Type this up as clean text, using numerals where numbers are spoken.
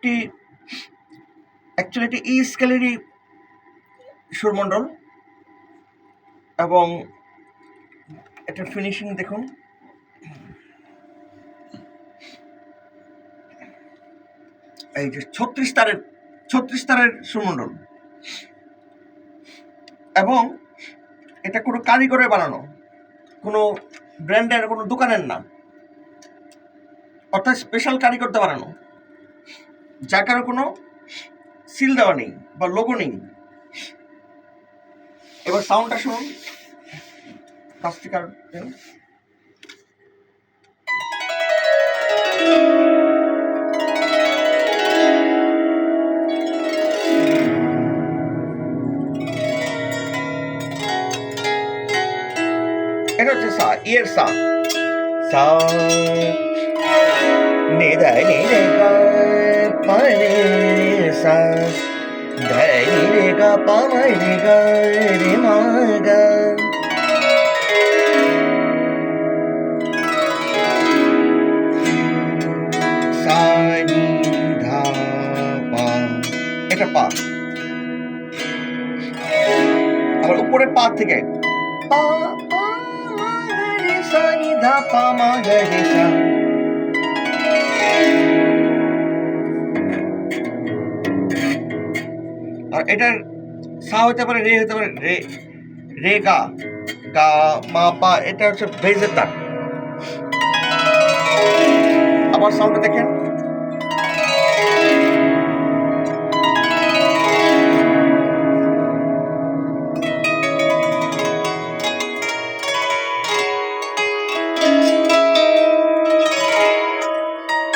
একটি ই স্কেলেরই সুরমণ্ডল, এবং এটার ফিনিশিং দেখুন। এই যে 36 তারের সুরমণ্ডল, এবং এটা কোনো কারিগরে বানানো, কোনো ব্র্যান্ডের, কোনো দোকানের না, অর্থাৎ স্পেশাল কারিগরতে বানানো, যার কারণে কোনো সিল দেওয়া নেই বা লোগো নেই। এবার সাউন্ডটা শুনুন, কাছ থেকে এটা হচ্ছে সা, ইয়ের সা, সা নে ধা নি রে গা পা রে সা, ধা নি রে গা পা মা রে গা রে মা গা। সা নি ধা পা, এটা পা। আবার উপরে পা থেকে পা পা মা গা রে সা নি ধা পা মা গা রে সা। আর এটার সা হতে পারে, রে হতে পারে, রে রে গা, গা মা পা, এটা হচ্ছে বেজের তার। আবার সাউন্ডটা দেখেন।